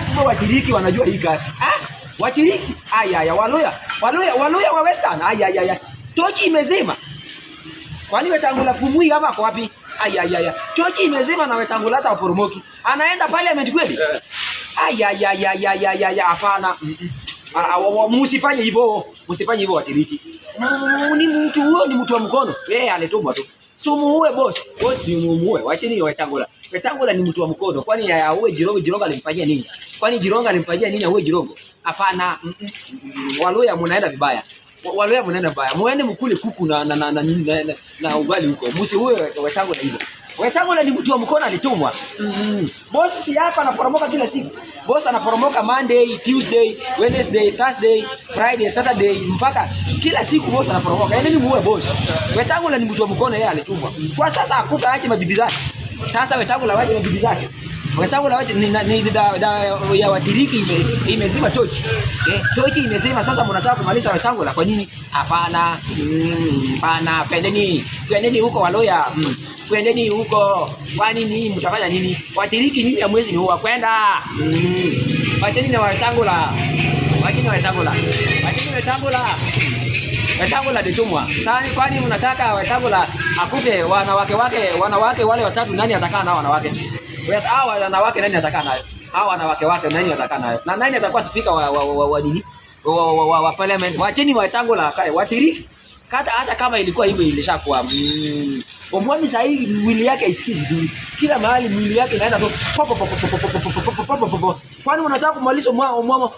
Kumbe Watiriki wanajua hii kazi. Watiriki. Waluya wa Western. Tochi imezima. Kwani Wetangula kumui hapa kwa wapi? Tochi imezima na Wetangula hata waporomoki. Anaenda parliament kweli? Hapana. Msifanye hivyo. Msifanye hivyo Watiriki. Ni mtu huyo, ni mtu wa mkono. Yeye alitumwa tu. So muue boss. Boss muue. Wacheni Wetangula. Wetangula ni mtu wa mkono. Kwani auwe Jirongo? Jirongo alimfanyia nini? Kwani Jirongo alimfanyia nini auwe Jirongo? Hapana. Waluya mnaenda vibaya. Waluya mnaenda vibaya. Muende mkule kuku na ugali huko. Msiue Wetangula hivyo. Wetangula ni mtu wa mkono alitumwa. Boss si hapa anaporomoka kila siku. Boss anaporomoka Monday, Tuesday, Wednesday, Thursday, Friday, Saturday mpaka kila siku boss anaporomoka. Yaani muue boss. Wetangula ni mtu wa mkono, yeye alitumwa. Kwa sasa akufa aache mabibi zake. Sasa Wetangula waje mabibi zake. Wetangula waje ni ya Watiriki imezima tochi. Tochi imezima, sasa mnataka kumaliza Wetangula kwa nini? Hapana. Hapana, pendeni huko Waluya. Kwendeni huko. Kwani nini mtafanya nini? Watiriki nini hamwezi ni huwa kwenda. Wacheni na Wetangula. Wacheni Wetangula. Wacheni Wetangula. Wetangula ditumwa. Sasa kwani mnataka Wetangula akufe wanawake wale watatu, nani atakaa nao wanawake? Hao wanawake nani atakaa nayo? Hao wanawake nani atakaa nayo? Na nani atakuwa speaker wa nini? Wa parliament? Wacheni Wetangula akae. Watiriki hata kama ilikuwa hivyo ilishakuwa. Omwami sasa hivi mwili yake haisikii vizuri. Kila mahali mwili yake inaenda tu. Kwani unataka kumaliza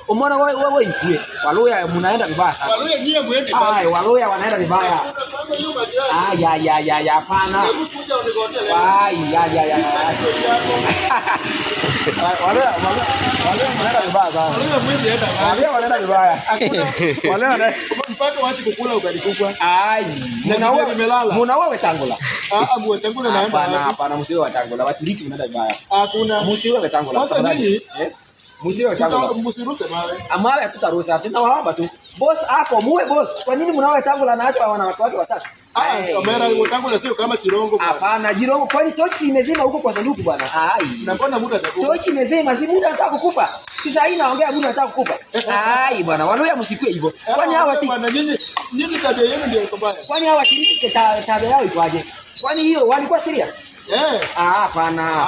omwana wewe ifue. Waluya mnaenda vibaya sana. Waluya nyie muende vibaya. Waluya wanaenda vibaya. Hapana. Waluya mnaenda vibaya sana. Waluya mwende enda. Waluya wanaenda vibaya. Waluya mpaka waache kukula ugali kubwa. Munaua Wetangula. Wetangula naenda. Hapana, msiwe Wetangula. Watiriki mnaenda vibaya. Hakuna. Msiwe Wetangula. Sasa nini? Msiwe Wetangula. Msiruse mawe. Amawe tutaruhusa. Tunawaomba tu. Boss hapo muue boss. Kwa nini mnaua Wetangula na acha wanawake wake watatu? Kamera Wetangula sio kama Jirongo. Hapana, Jirongo kwani tochi imezima huko kwa sanduku bwana. Na mbona muda atakufa? Tochi imezima, si muda anataka kukufa. Sasa hii naongea muda anataka kukufa. Bwana, Waluya msikue hivyo. Kwani hawa bwana nyinyi tabia yenu ndio iko mbaya. Kwani hawa Watiriki tabia yao iko aje? Kwani hiyo walikuwa serious? Hapana.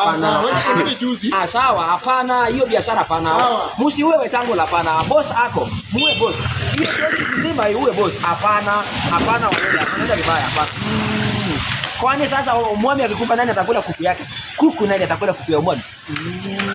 Sawa, hapana, hiyo biashara hapana. Msiue Wetangula hapana. Boss ako, muue boss. Hiyo tochi kizima iue boss. Hapana, Waluya, wanaenda vibaya hapana. Kwani sasa Omwami akikufa nani atakula kuku yake? Kuku nani atakula kuku ya Omwami?